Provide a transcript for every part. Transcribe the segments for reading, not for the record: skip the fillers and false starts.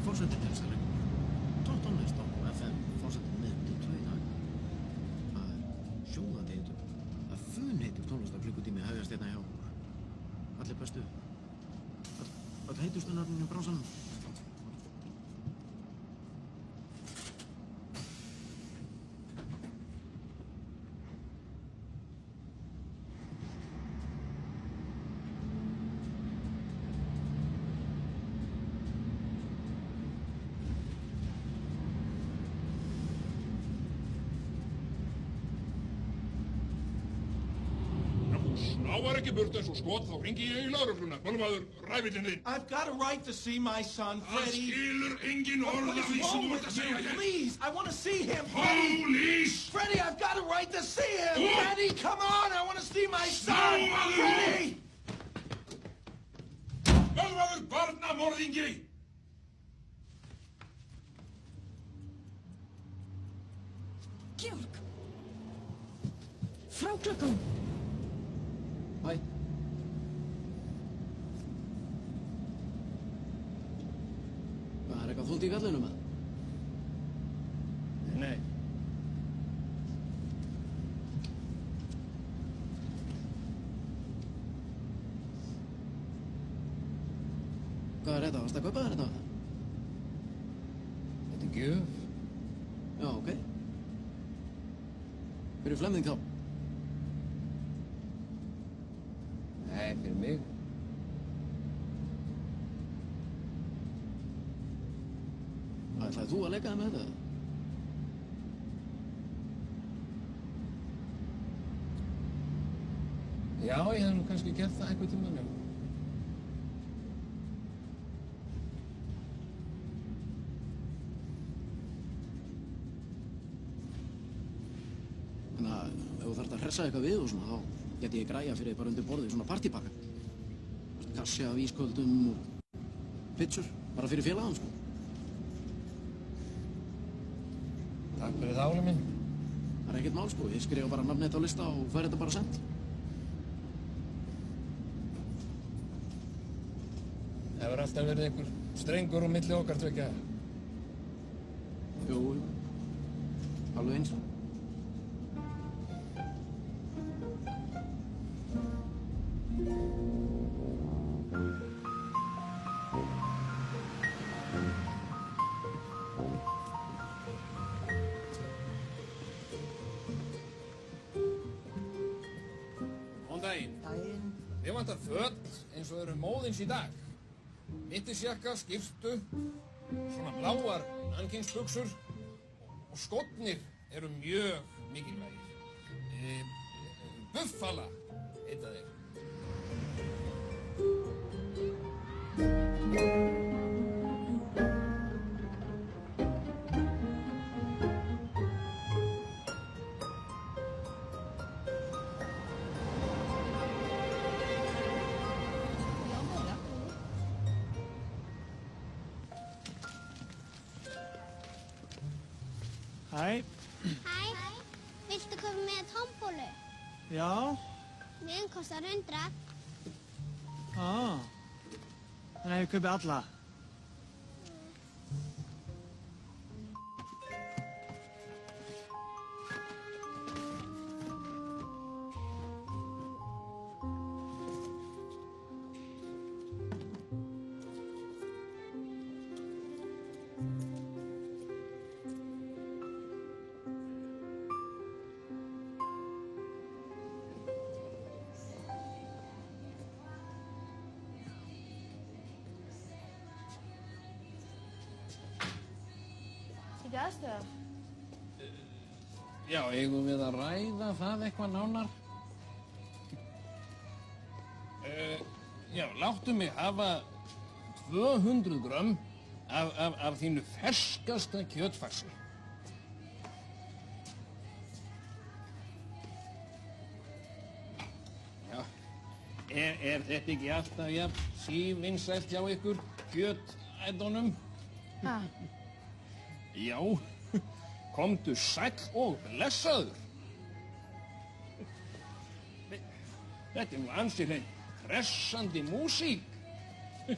Forsetinn hilsar ykkur. Tótt tónlist á FM forsetinn miðnætti 2 í dag. Það er sjóðandi heitur. Það er funheitur tónlistarklukkutími hefjast hérna hjá okkur. Allir bestu. Öll heitustu nöfnin í bransanum. Snávar ekki burt eins og skot, þá hringi ég í lögregluna. Málmaður, ræfillinn þinn. I've got a right to see my son, Það Freddie. skilur engin orð af því sem þú ert að segja hér. Please, I want to see him, Freddie. Police! Freddie, I've got a right to see him. What? Freddie, come on, I want to see my son. Snávaður! Freddie! Málmaður, barnamorðingi! Georg! Frá klukkan! Hæ. Hvað er eitthvað þungt í fjallinu með? Nei. Hvað er þetta? Varstu að kaupa þér þetta? Þetta er gjöf. Já, ok. Fyrir Flemming þá? Nei, fyrir mig. Ætlaði þú að leika þér með þetta? Já, ég hef nú kannski gert það einhvern tímann, já. Þannig að ef þú þarft að hressa eitthvað við og svona, þá geti ég græja fyrir þig bara undir borðið, svona partípakka. Kassi af ísköldum og pitsur, bara fyrir félagann, sko. Takk fyrir það, Óli minn. Það er ekkert mál, sko. Ég skrifa bara nafnið á lista og fær þetta bara sent. Það hefur alltaf verið einhver strengur á milli okkar tveggja. Jú, alveg eins. Góðan daginn. Daginn. Mér vantar föt eins og eru móðins í dag. Mittisjakka, skyrtu, svona bláar nankingsbuxur og skotnir eru mjög mikilvægir. Buffala heita þeir. Hæ. Hæ, viltu koma með tombólu? Já. Miðan kostar 100. Þannig að ég kaupi alla. Ekki aðstöða? Já, eigum við að ræða það eitthvað nánar? Já, láttu mig hafa 200 grömm af þínu ferskasta kjötfarsi. Já, er þetta ekki alltaf jafn sívinsælt hjá ykkur, kjötætunum? Ha? Já, komdu sæll og blessaður. Þetta er nú ansi hrein hressandi músík. Já,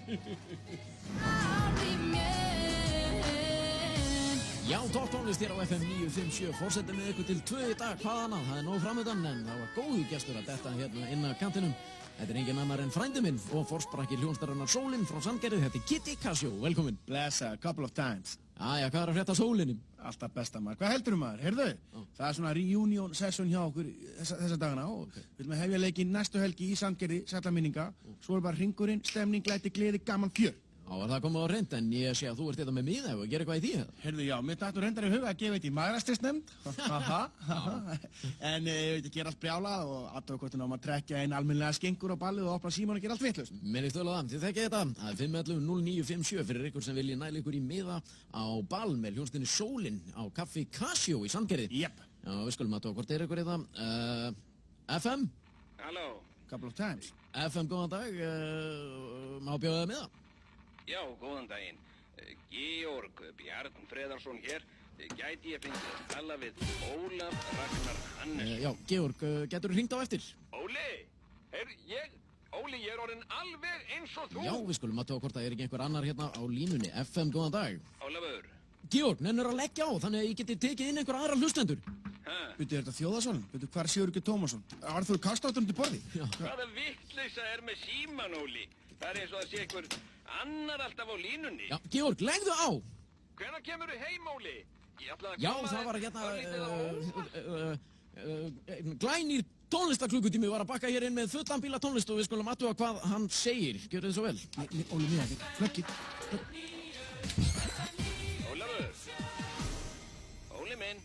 topp tónlist hér á FM 957, forsetið með ykkur til 2 í dag, hvað annað, það er nóg framöndan, en það var góðu gestur að detta hérna inn að kantinum. Þetta er engin annar en frændi minn og forsprakki hljónstarinnar Sólin frá Sandgerði, þetta er Kitty Casio, velkomin. Bless a couple of times. Æja, hvað er að frétta af Sólinni? Alltaf besta maður. Hvað heldur maður? Heyrðu? Það er svona reunion session hjá okkur þessa dagana og við viljum hefja leikinn næstu helgi í Sandgerði, sætla minninga. Svo er bara hringurinn, stemning, læti, gleði, gaman fjör. Já, var það komið á reynd, en ég sé að þú ert þetta með miða og gera eitthvað í því. Heyrðu, já, mér dættur reyndar í huga að gefa þetta í magrastrisnefnd. En ég veit, ég ger allt brjálað og aðtöku hvort að trekkja einn almennilega skengur á ballið og opna síman og gera allt vitlaust. Mér stölu það, þið þekkið þetta. Það er 511-0957 fyrir ykkur sem vilji næla ykkur í miða á ball með hljónstinni Sólin á Kaffi Casio í Sandgerði. Jep. Já, við skulum aðtöku hvort er ykkur í það. FM? Halló. Couple of times. FM, góðan dag. Má bjóða það miða? Já, góðan daginn. Georg Bjarn Freðarsson hér. Gæti ég fengið að tala við Ólaf Ragnar Hannesson? Já, Georg, getur þú hringt á eftir? Óli! Óli, ég er orðinn alveg eins og þú! Já, við skulum aðtöku hvort það er ekki einhver annar hérna á línunni. FM, góðan dag. Ólafur. Georg, nennir að leggja á, þannig að ég geti tekið inn einhver aðra hlustendur. Byrju, er þetta Þjóðarsson? Byrju, hvar er Sigurður Tómasson? Arþur Kastáttur til borði? Já. Hvaða vittleysa er með síman, Óli? Það er eins og að sé einhver annar alltaf á línunni. Já, Georg, leggðu á! Hvenær kemurðu heim, Óli? Ég ætla að Já, koma það var örlítið á hérna, óvart. glænýr tónlistarklukkutími var að bakka hér inn með fullan bíla tónlist og við skulum aðtuga hvað hann segir. Gjörðu þið svo vel. Óli, mér, flöggið. Ólafur. Óli minn.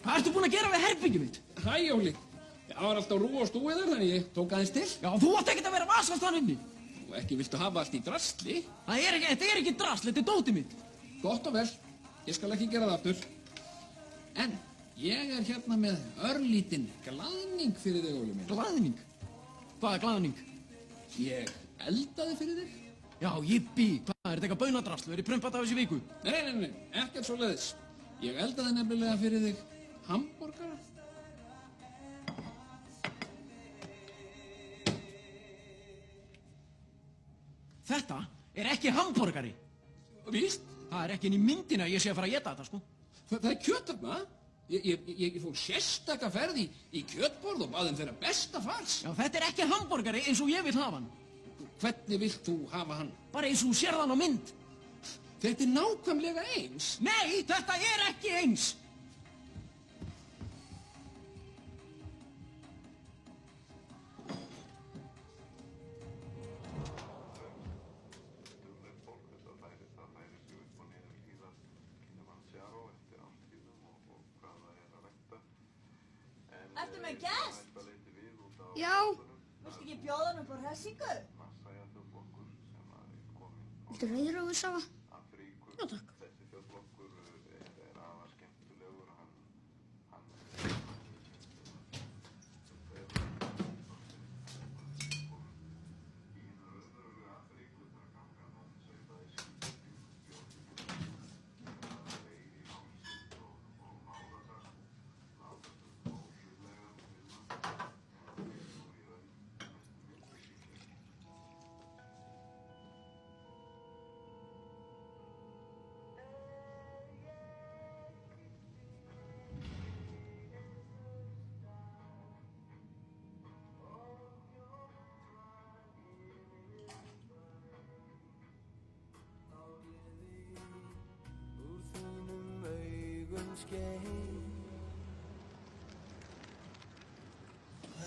Hvað ertu búinn að gera við herbyggið mitt? Hæ, Óli. Það var alltaf rú og stúið þar, þannig ég tók aðeins til. Já, þú átt ekkert að vera vasast hann inni. Og ekki viltu hafa allt í drastli. Þetta er ekki drasl, þetta er dótið mitt. Gott og vel. Ég skal ekki gera það aftur. En ég er hérna með örlítinn glaðning fyrir þig, Óli minn. Glaðning? Hvað er glaðning? Ég eldaði fyrir þig. Já, jippi. Hvað er þetta eitthvað baunadrasl? Verið prumpat af þessi viku? Nei, ekkert svoleiðis. Ég eldaði nefnilega fyrir þig hamborgara. Þetta er ekki hamborgari. Víst? Það er ekki inn í myndina að ég sé að fara að éta þetta, sko. Það er kjöt þarna. Ég fór sérstaka ferð í kjötborð og baði þeirra besta fars. Já, þetta er ekki hamborgari eins og ég vil hafa hann. Hvernig vilt þú hafa hann? Bara eins og þú sérð hann á mynd. Þetta er nákvæmlega eins. Nei, þetta er ekki eins. Ertu með gest? Já. Viltu ekki bjóða hann upp á hressingu? Viltu rauðrófur safa? Já, takk.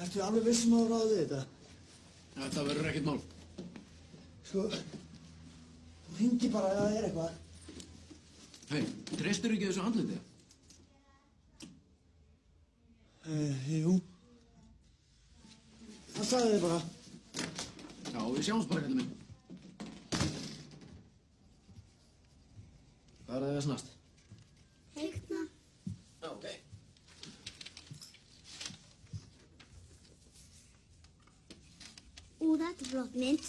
Ertu alveg vissum að ráða við þetta? Þetta verður ekkert mál. Sko, þú hringi bara ef það er eitthvað. Hei, treystir ekki þessu andliti? Jú. Það sagði þið bara. Já, við sjáumst bara, kallinn minn. Hvað er það næst? Teikna. Ok. Þetta er flott mynd.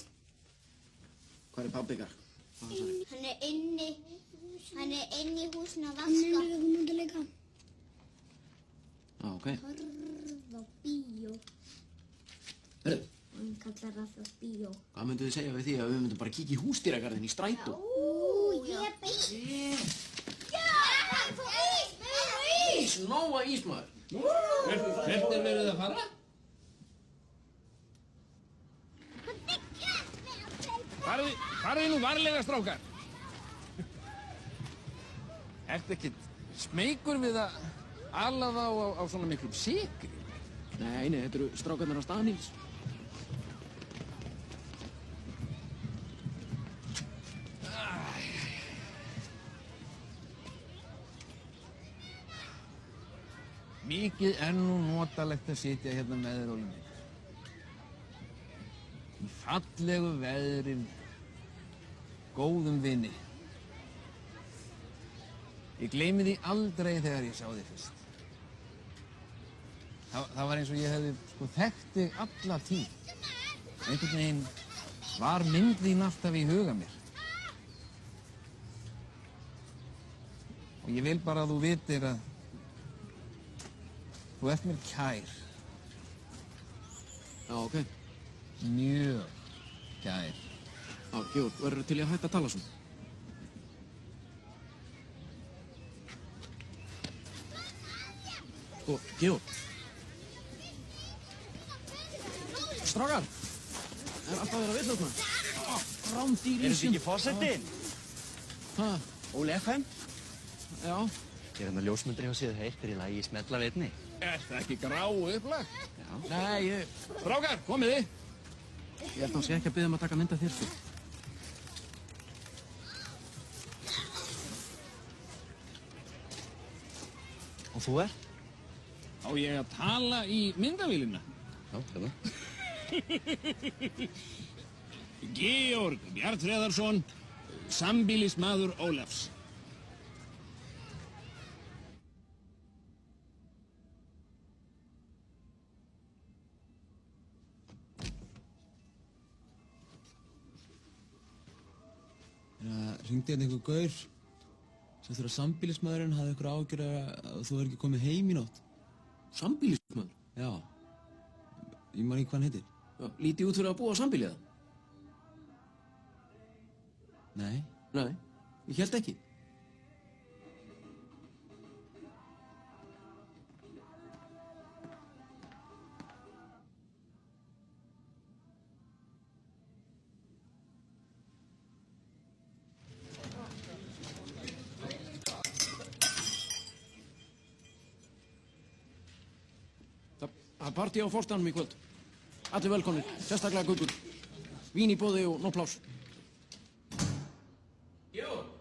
Hvað er pabbi ykkar? Hann er inni í húsinu að vaska. Hann er líka. Já, ok. Horfa á bíó. Herru, Hann kallar alltaf bíó. hvað myndu þið segja við því að við myndum bara kíkja í húsdýragarðinn í strætó? Ég beint. Já! Þú ís! Nóa ís, maður. Hvert er verið að fara? Farið nú varlega, strákar. Ertu ekkert smeykur við að ala þá á svona miklum sykri? Nei, þetta eru strákarnir á Stanils. Mikið er nú notalegt að sitja hérna með þér, Óli minn. Í fallegu veðrin, góðum vini. Ég gleymi því aldrei þegar ég sá þig fyrst. Það var eins og ég hefði þekkt þig alla tíð. Einhvern veginn var mynd þín alltaf í huga mér. Og ég vil bara að þú vitir að þú ert mér kær. Já, ok. Mjög kær. Já, Georg, verður til ég að hætta að tala svona? Sko, Georg. Strákar, Er alltaf verið að villa okkur? rándýr í Ekki fórsetinn? Hæ? Óli FM? Já. Ég er hérna ljósmyndri hjá sér heitt í lagi Smella vitni. Er það ekki gráu upplag? Nei, Strákar, komið þið. ég held að hann sé ekki að biðja um að taka mynd af þér, sko. Og þú er? Á ég að tala í myndavélina? Já, hérna. Georg Bjarnfreðarsson, sambýlismaður Ólafs. Hringdi hérna einhver gaur sem þurfa sambýlismaðurinn hafði einhver ágjör að þú er ekki komið heim í nótt. Sambýlismaður? Já. Ég man ekki hvað hann heitir. Já, lítið út fyrir að búa á sambýlið það? Nei. Nei, ég held ekki. Það er partí á forstanum í kvöld. Allir velkomnir, sérstaklega Guggur. Vín í boði og nóg pláss. Georg!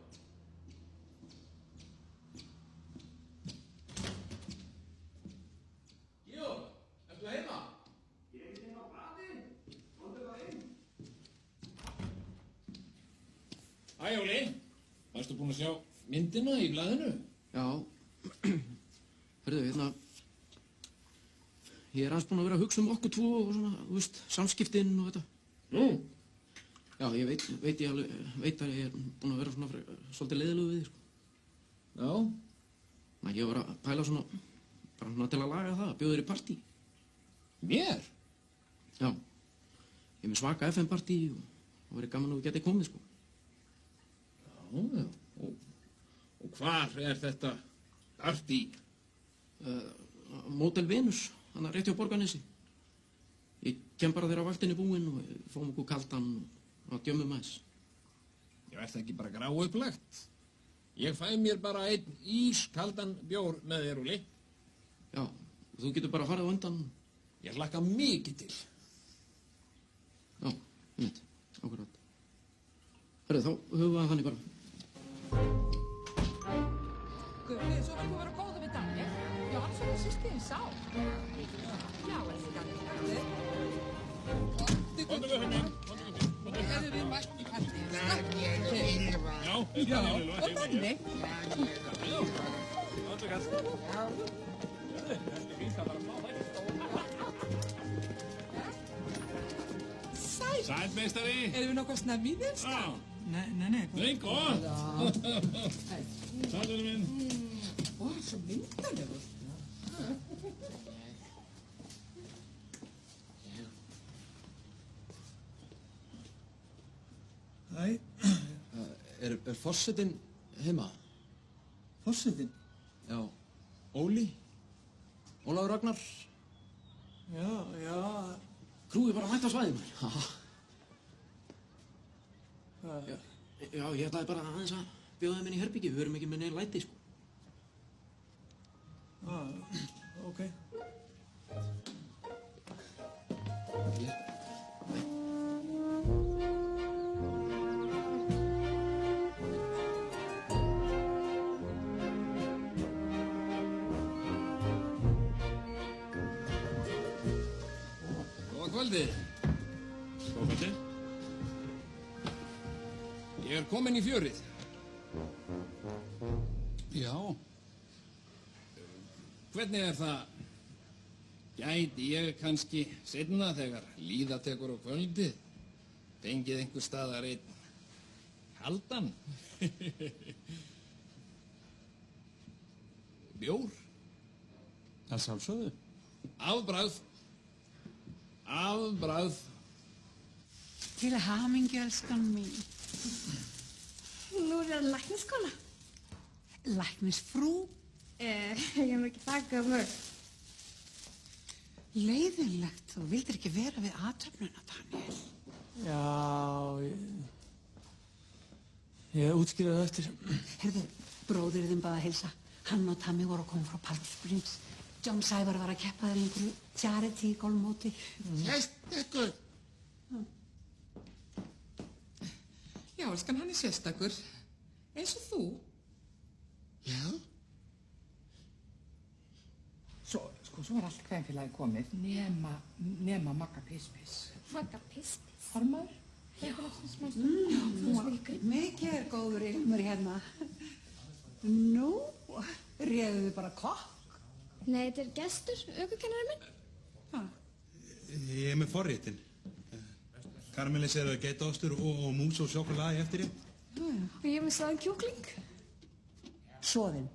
Georg, ertu heima? Ég er heima á bratinn. Komdu bara inn. Hæ, Óli. Varstu búinn að sjá myndina í blaðinu? Já. Hörðu, hérna... Ég er aðeins búinn að vera að hugsa okkur tvo og svona, þú veist, samskiptin og þetta. Nú? Já, ég veit að ég er búinn að vera svona svolítið leiðilegu við þig, sko. Já? Þannig að ég var að pæla svona, bara svona til að laga það, að bjóða þér í partí. Mér? Já. Ég er með svaka FM-partí og það verið gaman að þú getið komið, sko. Já. Og hvar er þetta partí? Mótel Venus, hann rétti á Borgarnesi. Ég kem bara þeirra á vaktinni búinn og fáum okkur kaldan og djömmum aðeins. Já, er það ekki bara grá upplagt? Ég fæ mér bara einn ískaldan bjór með þér, Óli. Já, þú getur bara farið á undan. Ég hlakka mikið til. Já, ég veit, akkurat. Hörru, þá höfum við að þannig bara. Gulli, svo þú vera góða við Daniel. Já, absolutt sýstin sá. Já, elsku Daniel. Komdu við henni. Hefur við mætt í partí? Já, og þannig. Sæl, meistari. Erum við nokkuð snemmi í þess? Já. Nei. Nei, gott. Sæl, minn. Ó, svo myndalegur. Er forsetinn heima? Forsetinn? Já. Óli? Ólafur Ragnar? Já. Krúið bara mætt á svæðið, maður. Já, ég ætlaði bara aðeins að bjóða þeim inn í herbyggju. Við erum ekki með neinn læti, sko. Ok. Góða kvöldið. Góða kvöldið. Ég er kominn í fjörið. Já. Hvernig er það? Gæti ég kannski seinna þegar líða tekur á kvöldið fengið einhver staðar einn kaldan? Bjór? Það sjálfsögðu. Afbragð. Afbragð. Til hamingju, elskan mín. Nú er það lækniskona. Læknisfrú? Ég er nú ekki þakkað mörg. Leiðinlegt, þú vildir ekki vera við athöfnuna, Daniel. Já, ég útskýrði það eftir. Heyrðu, bróðir þinn bað að heilsa. Hann og Tammy voru að koma frá Palm Springs. John Sævar var að keppa þér einhverju charity golfmóti. Sérstakur. Já, elskan, hann er sérstakur. Eins og þú. Já? Svo er allt kvenfélagi komið, nema Magga Piss-Piss. Magga Piss-Piss? Formaður? Mikið er góður ilmur hérna. Nú, réðu þið bara kokk? Nei, þetta er gestur, ökukennari minn. Ég er með forréttin. Karamelliserað geitaostur og mús og sjokolade eftir ég. Og ég er með saðan kjúkling. Soðinn.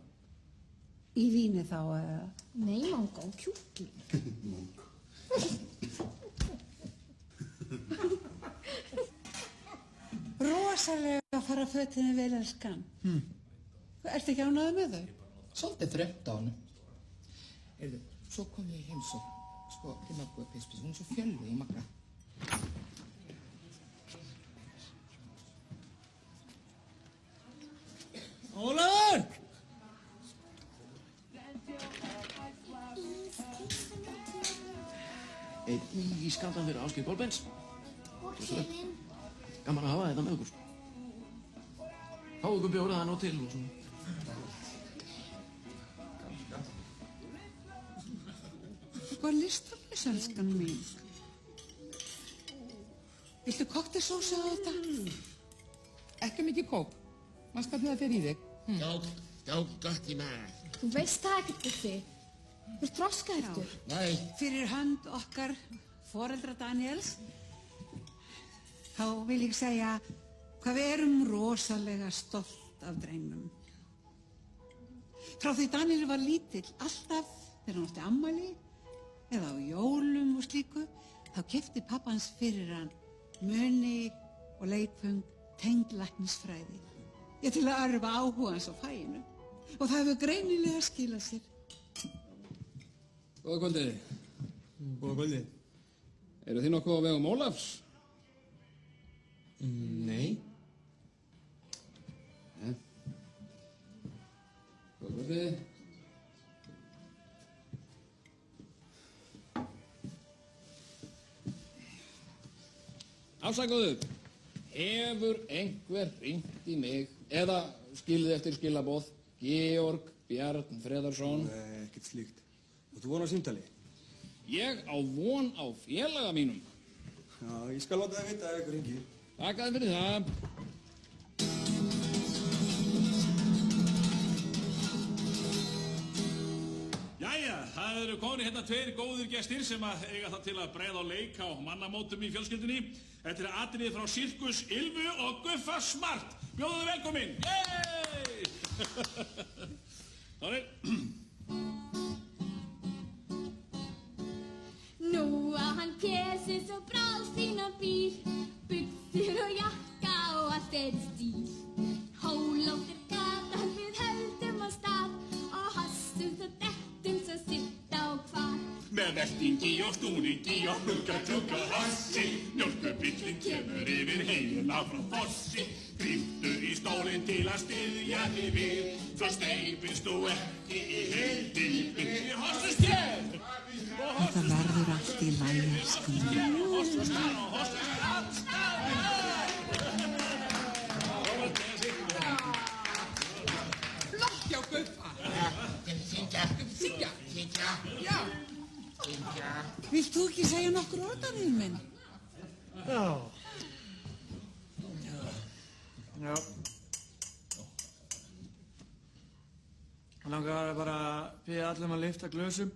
Í víni þá, eða? Nei, manga og kjúkling. Rosalega að fara fötinni vel, elskan. Ertu ekki ánægður með þau? Svolítið þröngt á honum. Heyrðu, svo kom ég í heimsókn, til Magga Piss-Piss. Hún er svo fjölluð í Magga. Ólafur! Einn ískaldan fyrir Ásgeir Kolbens. Og kyninn. Gaman að hafa þetta með okkur. Fá ykkur bjóra það nóg til og svona. Hvað listarlaus, elskan mín? Viltu koktelsósu á þetta? Ekki mikið kók. Manst hvernig það fer í þig? Gott í maður. Þú veist það ekkert, Buffi. Þú ert þroskaðirtur. Nei. Fyrir hönd okkar foreldra Daniels, þá vil ég segja hvað við erum rosalega stolt af drengnum. Frá því Daniel var lítill, alltaf þegar hann átti afmæli eða á jólum og slíku, þá keypti pappa hans fyrir hann muni og leikföng tengd læknisfræði. Ég til að örva áhuga hans á faginu. Og það hefur greinilega skilað sér. Góða kvöldið. Góða kvöldið. Eru þið nokkuð á vegum Ólafs? Nei. Góða kvöldið. Afsakaðu, hefur einhver hringt í mig eða skilið eftir skilaboð Georg Bjarn Freðarsson? Nei, ekkert slíkt. Þú von á símtali? Ég á von á félaga mínum. Já, ég skal láta það vita ef ykkur hringir. Takk fyrir það. Jæja, það eru komin hérna tveir góðir gestir sem eiga það til að breiða á leik á mannamótum í fjölskyldunni. Þetta er atriði frá Sirkus Ylfu og Guffa Smart. Bjóðuðu velkomin! Yey! Þannig. Nú á hann Pési svo bráð sína bíl, buxur og jakka og allt er í stíl. með veltingi og snúningi og hlugga hassi. Mjólkurbíllinn kemur yfir heiðina frá fossi. Gríptu í stólinn til að styðja þig við, svo steypist þú ekki í heiðdýpi. Hossustjörn! Þetta verður allt í lagi, elskan mín. Flott hjá Guffa. Syngja. Já. Vilt þú ekki segja nokkur orðanir minn? Já. Hann langar bara að biðja allum að lyfta glösum.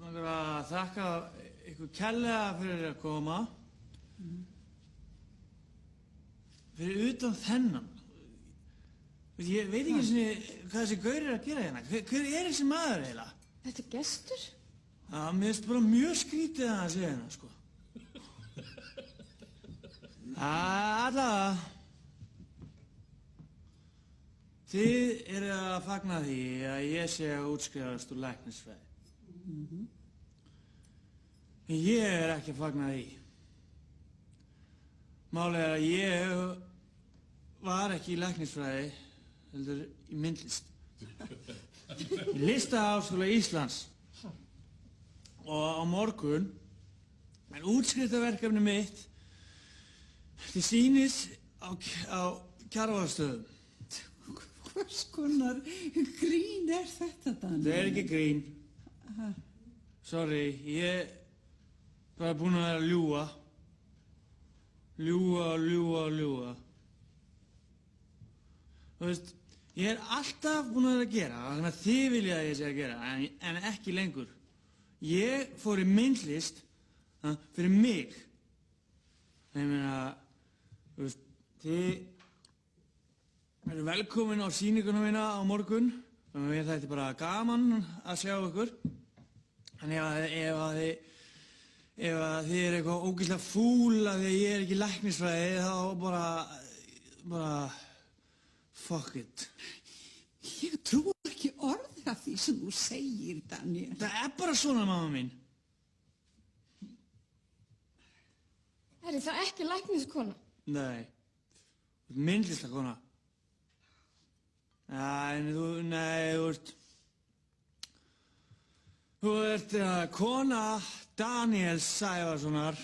Langar að þakka ykkur kærlega fyrir að koma. Fyrir utan þennan. Ég veit ekki hvað þessi gaur er að gera hérna. Hver er þessi maður eiginlega? Þetta er gestur? Já, mér finnst bara mjög skrítið að það sé hérna, sko. Allavega. Þið eru að fagna því að ég sé að útskrifast úr læknisfræði. En ég er ekki að fagna því. Málið er að ég var ekki í læknisfræði, heldur í myndlist. Í Listaháskóla Íslands. Og á morgun er útskriftarverkefni mitt til sýnis á Kjarvalsstöðum. Hvers konar grín er þetta, Daniel? Það er ekki grín. Sorry, ég var búinn að vera að ljúga. Ljúga. Þú veist, ég er alltaf búinn að vera að gera, þannig að þið vilja að ég sé að gera, en ekki lengur. Ég fór í myndlist fyrir mig. Ég meina, þú veist, þið eru velkomin á sýninguna mína á morgun. Mér þætti bara gaman að sjá ykkur. En ef þið er eitthvað ógeðslega fúl að því ég er ekki í læknisfræði, þá bara fuck it. Ég trúi ekki orðið af því sem þú segir, Daniel. Það er bara svona, mamma mín. Er það ekki lækniskona? Nei, myndlistakona. Þú ert kona Daniels Sævarssonar,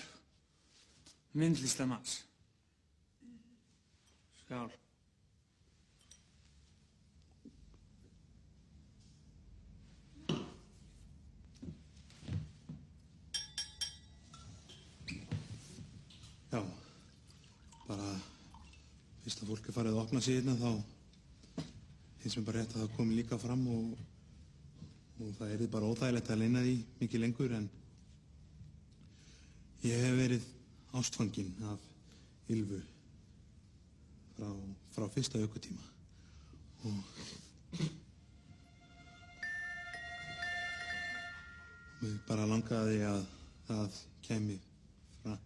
myndlistamanns. Skál. Já, bara fyrst að fólk er farið að opna sig hérna þá finnst mér bara rétt að það komi líka fram og það er bara óþægilegt að leyna því mikið lengur en ég hef verið ástfanginn af Ylfu frá fyrsta ökutíma og mér bara langaði að það kæmi frá.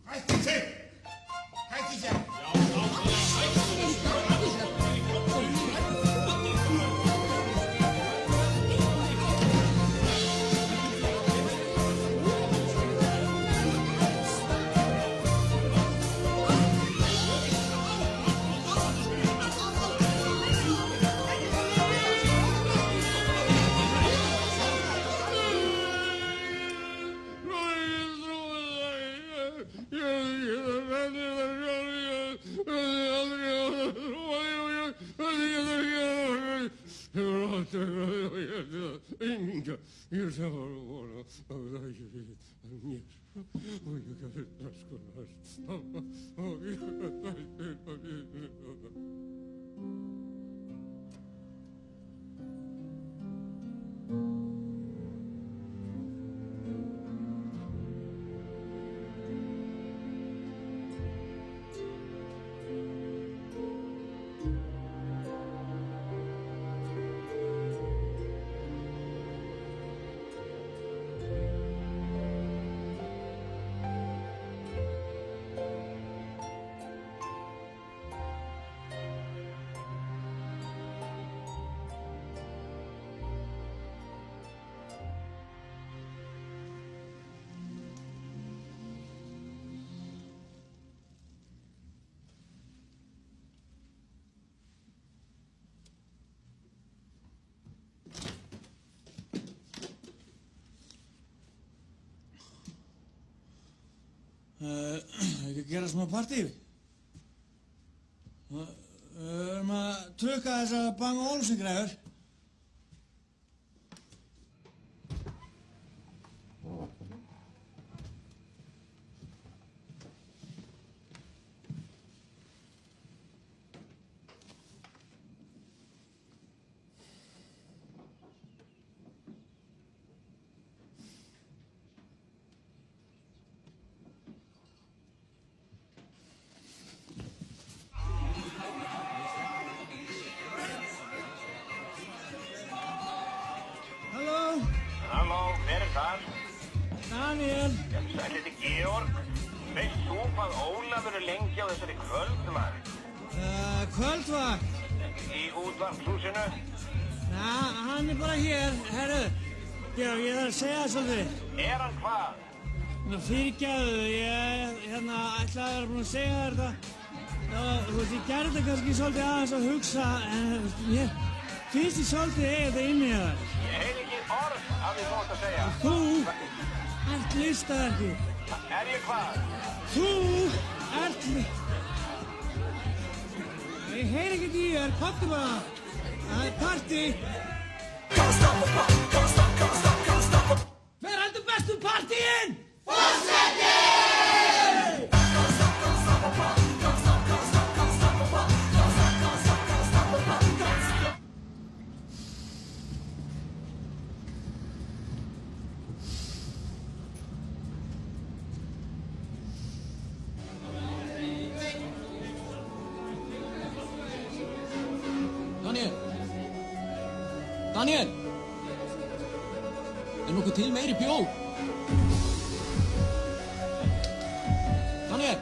Hætti sig! gera smá partí. Við erum að trukka þessa Bang & Olufsen græður. Halló, hver þar? Daniel. Sæll, þetta Georg. Veist þú hvað Ólafur lengi á þessari kvöldvakt? Kvöldvakt? Í útvarpshúsinu? Já, hann bara hér. Herru, Georg, ég þarf að segja það svolítið. Hann hvað? Fyrirgefðu, ég ætlaði að vera búinn að segja þér þetta. Þú veist, ég gerði þetta kannski svolítið aðeins að hugsa, en ég finnst ég svolítið eiga þetta inni í það. Ég heyri ekki orð af því þú átt að segja. Þú ert listaverki. Ég hvað? Þú ert Ég heyri ekki í þér, komdu bara. Það er partí. Hver heldur best partíin? Forseti! Daniel! Nokkuð til meiri bjór? Daniel!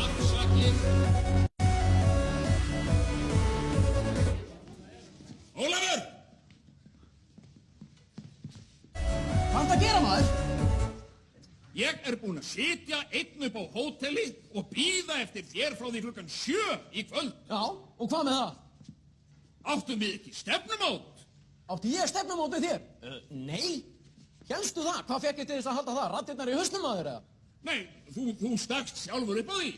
Afsakið. Ólafur! Hvað ertu að gera, maður? Ég búinn að sitja einn upp á hóteli og bíða eftir þér frá því klukkan 7 í kvöld. Já, og hvað með það? Áttum við ekki stefnumót? Átti ég stefnumót við þér? Nei. Hélstu það? Hvað fekk ég til þess að halda það? Raddirnar í hausnum að þér, eða? Nei, þú stakst sjálfur upp á því.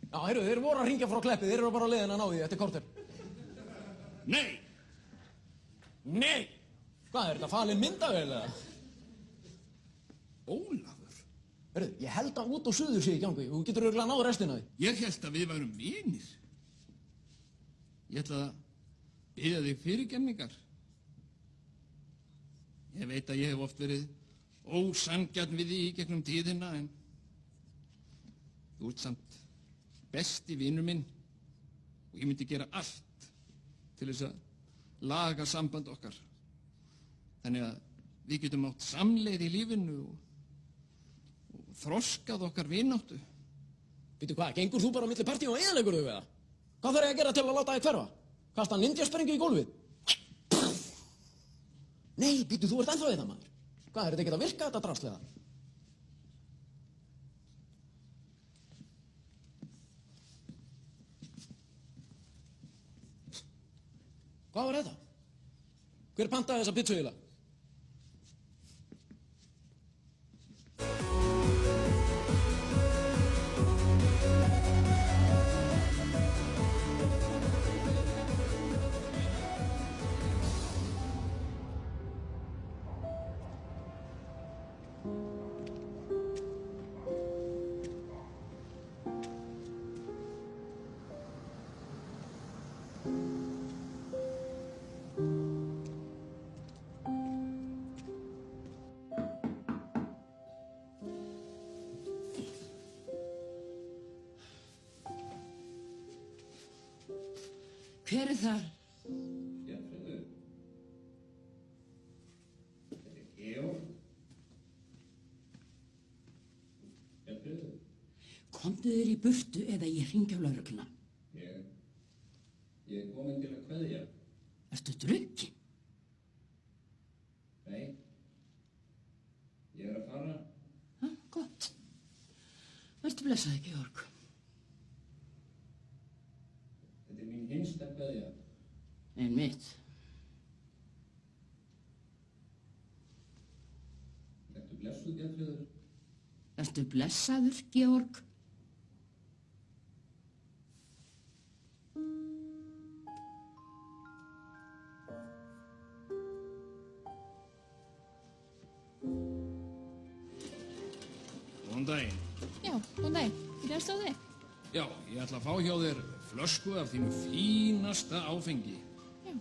Já, heyrðu, þeir voru að hringja frá Kleppi. Þeir eru bara á leiðina að ná því eftir korter. Nei. Nei. Hvað, er þetta falin myndavél, eða? Ólafur. Hörru, ég held að út og suður sé í gangi og þú getur örugglega náð restina af því. Ég held að við værum vinir. Ég ætla að biðja þig fyrirgefningar. Ég veit að ég hef oft verið ósanngjarn við því í gegnum tíðina, en þú ert samt besti vinur minn og ég myndi gera allt til þess að laga samband okkar. Þannig að við getum átt samleið í lífinu og þroskað okkar vináttu. Býtu hvað, gengur þú bara á milli partí og eðalegur þau eða? Hvað þarf ég að gera til að láta þig hverfa? Kasta ninja-sprengju í gólfið? Nei, býtu, þú ert ennþá við það, maður. Hvað, er þetta ekki að virka þetta draslega? Hvað var þetta? Hver pantaði þessa pizzu eiginlega? Hver þar? Bjarnfreður. Þetta Georg. Bjarnfreður. Komdu þér í burtu eða ég hringi á lögregluna. Ég komin til að kveðja. Ertu drukkin? Nei. Ég að fara. Gott. Vertu blessaði, Georg. Þetta mín hinsta kveðja. En blessuð, Bjarnfríður. Vertu blessaður, Georg. Góðan daginn. Já, góðan daginn. Ég reyðst á þig. Já, ég ætla að fá hjá þér flösku af þínu fínasta áfengi. Já.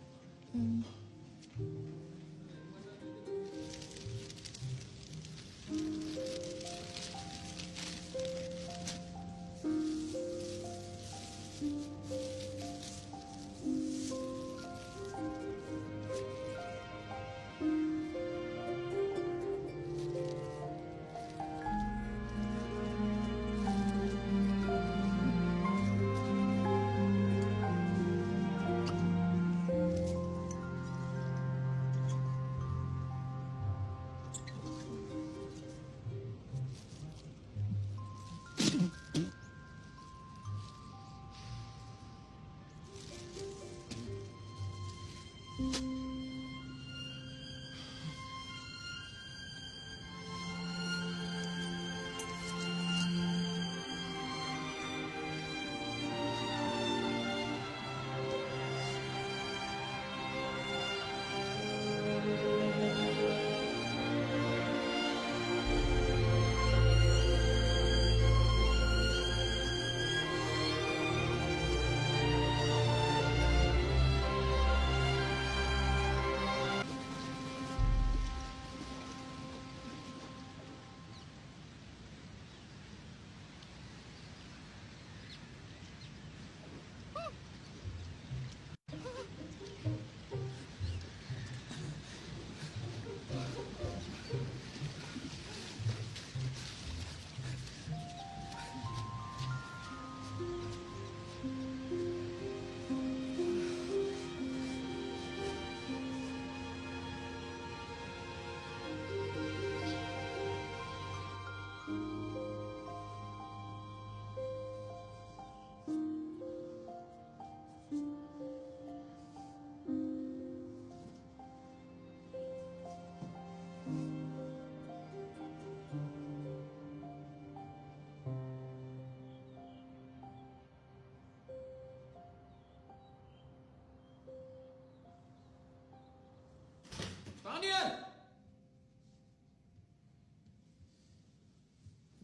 Daniel!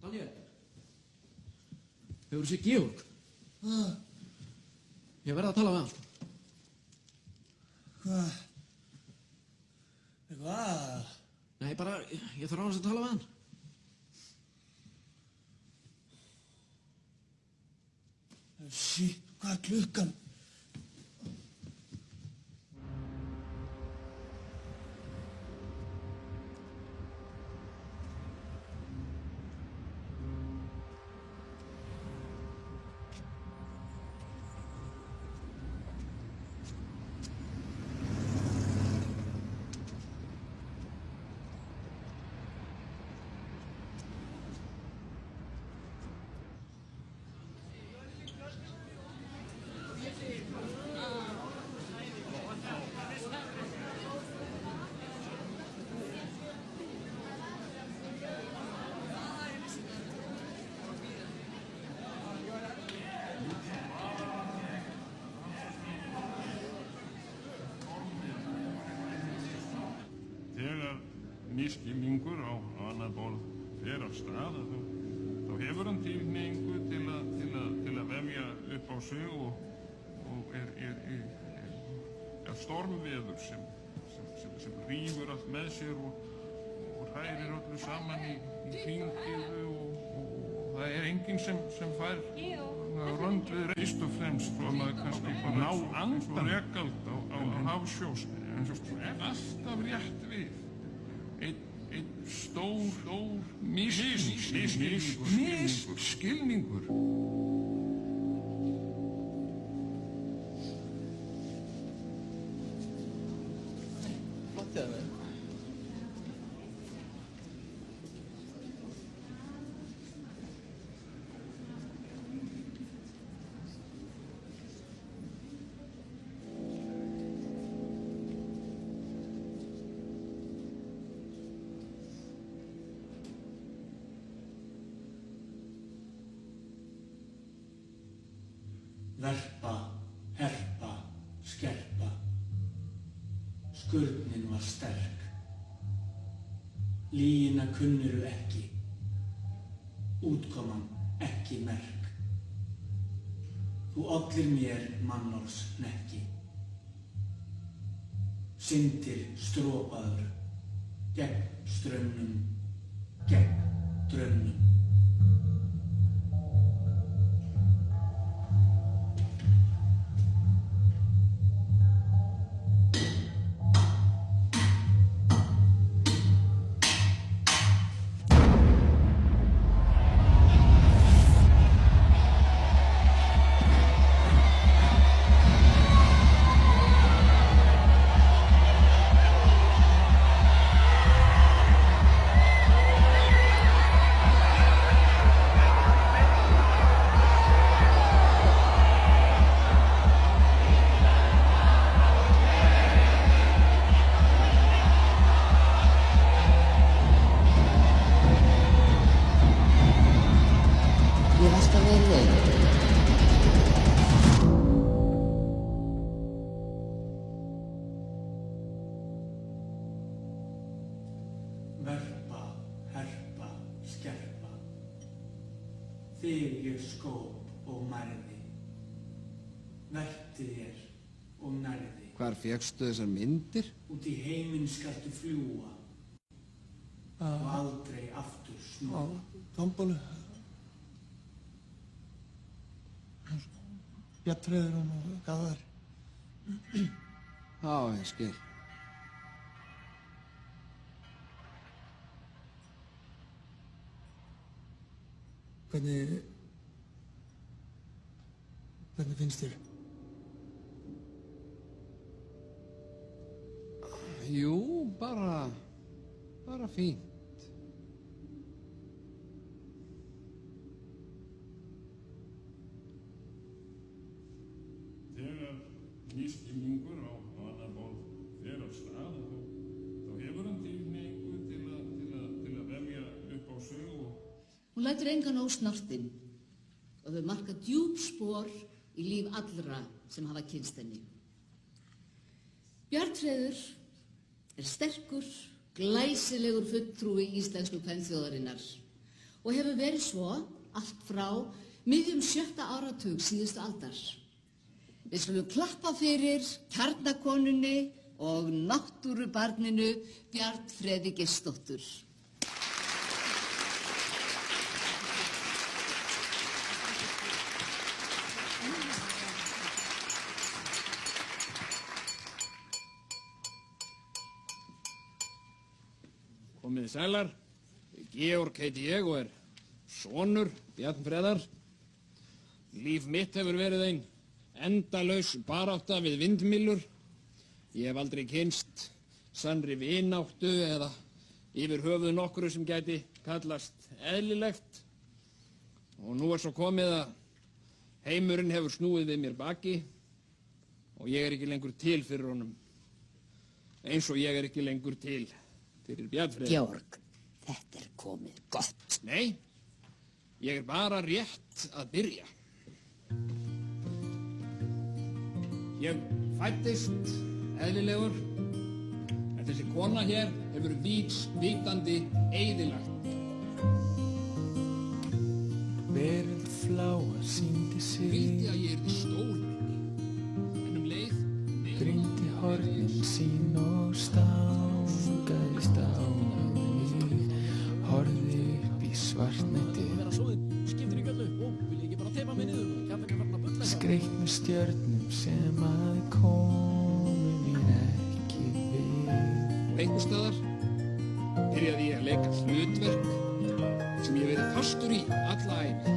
Daniel! Hefur þú séð Georg? Ég verð að tala við hann. Hvað? Hvað? Nei, bara, ég þarf aðeins að tala við hann. Shit, hvað er klukkan? Þegar misskilningur á annað borð fer af stað, þá hefur hann tilhneigingu til að vefja upp á sig og er stormveður sem rífur allt með sér og hrærir öllu saman í hringiðu og það er enginn sem fær rönd við reist og fremst og maður kannski bara ná andan rekald á hafsjós en alltaf rétt við einn stór misskilningur. Flott eða með? verpa, herpa, skerpa. Skurnin var sterk. Lygina kunniru ekki. Útkoman ekki merk. Þú ollir mér mannorðs hnekki. Syndir stropaður, gegn straumnum, gegn draumnum. Verpa, herpa, skerpa. Þig ég skóp og mærði. Verti þér og nærði. Hvar fékkstu þessar myndir? Út í heiminn skaltu fljúa og aldrei aftur snúa. Tombólu. Bjarnfreðurinn og Garðar. Já, ég skil. Hvernig finnst þér? Jú, bara fínt. Þegar nýskilningur á annan borð fer af stað, þá hefur hann tilhneigingu til að velja upp á sögu. Hún lætur engan ósnortinn og þau marka djúp spor í líf allra sem hafa kynnst henni. Bjarnfreður er sterkur, glæsilegur fulltrúi íslensku kvenþjóðarinnar og hefur verið svo allt frá miðjum 7. áratug síðustu aldar. Við skulum klappa fyrir kjarnakonunni og náttúrubarninu Bjarnfreði Geirsdóttur. Komið sælar, Georg heiti ég og er sonur Bjarnfreðar. Líf mitt hefur verið ein endalaus barátta við vindmyllur. Ég hef aldrei kynnst sannri vináttu eða yfir höfuð nokkru sem gæti kallast eðlilegt. Og nú er svo komið að heimurinn hefur snúið við mér baki og ég er ekki lengur til fyrir honum. Eins og ég er ekki lengur til fyrir Bjarnfreð. Georg, þetta er komið gott. Nei, ég er bara rétt að byrja. Ég fæddist eðlilegur, en þessi kona hér hefur vísvitandi eyðilagt. Veröld fláa sýndi sig. Vildi að ég yrði stór, en leið brýndi hornin sín og stangaðist á mig. Horfði upp í svartnætti. Skiptir ekki öllu. Ó, vil ég ekki bara teipa mig niður? Kaffinn er farin að bulla. Skreytt með stjörnum sem að komu mér ekki við. Og einhvers staðar byrjaði ég að leika hlutverk sem ég verið fastur í alla ævi.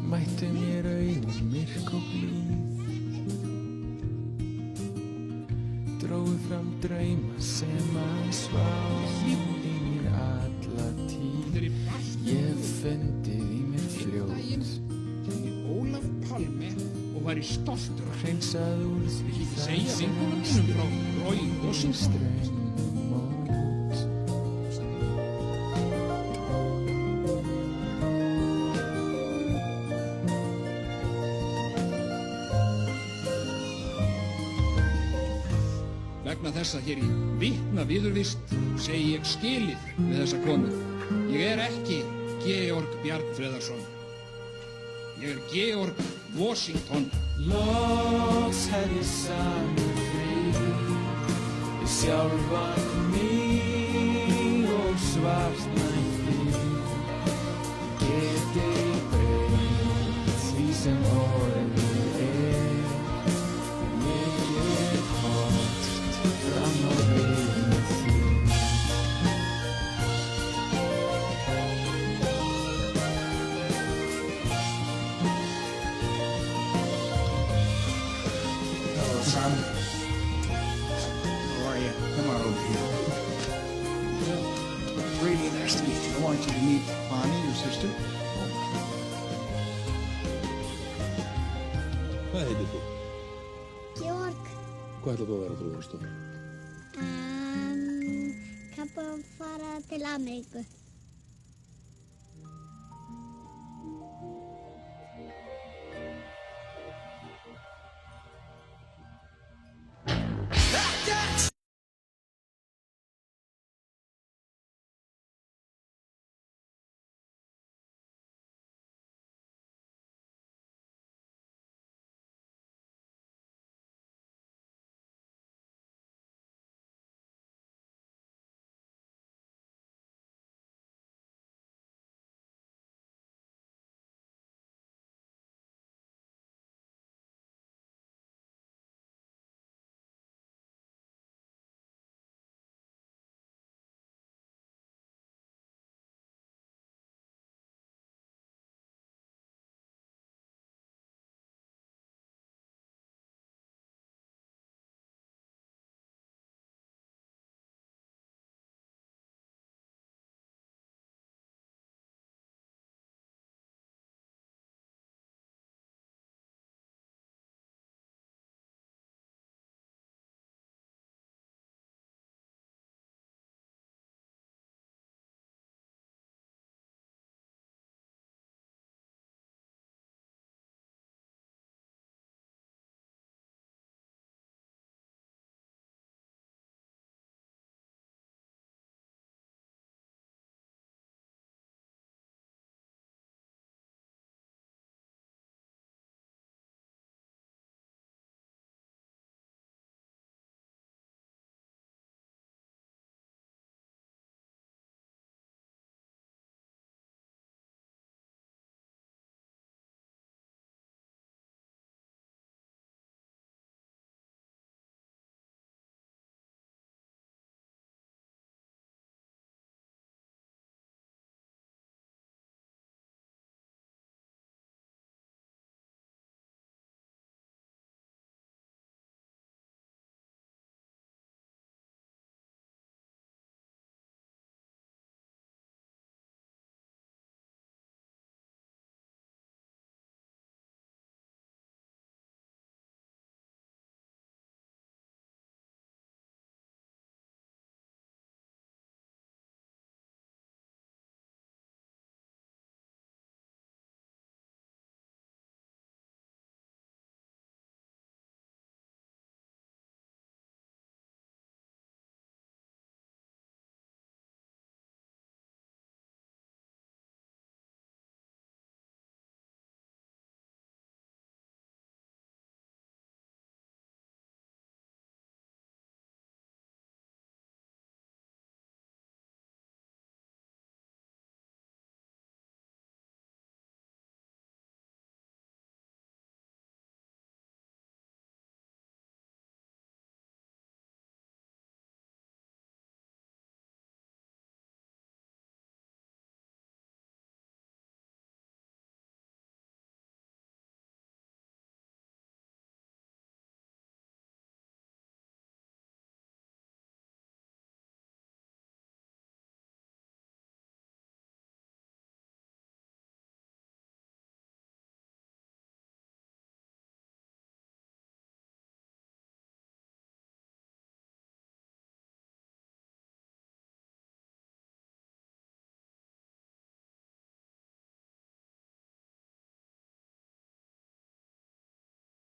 Mættu mér augun myrk og blíð. Dróðu fram drauma sem að sváfu í mér alla tíð. Ég fundið í mér fljót. Ólaf Palme og var í stoltur. Hreinsað úr því Vil ekki segja vinkonum mínum frá Rói Washington. vegna þess að hér í vitna viðurvist segi ég skilið með þessa konu. Ég er ekki Georg Bjarnfreðarsson. Ég er Georg Washington. Loks hef ég samið frí við sjálfan mig og svartnætti. Geti breytt því sem orðið er. Ég horft fram á veginn þín. Hello, son. How are you? Come on over here. It's really nice to meet you. I want you to meet Bonnie, your sister. Hvað heitir þú? Georg. Hvað ætlar þú að vera þegar þú verður stór? Kann bara fara til Ameríku.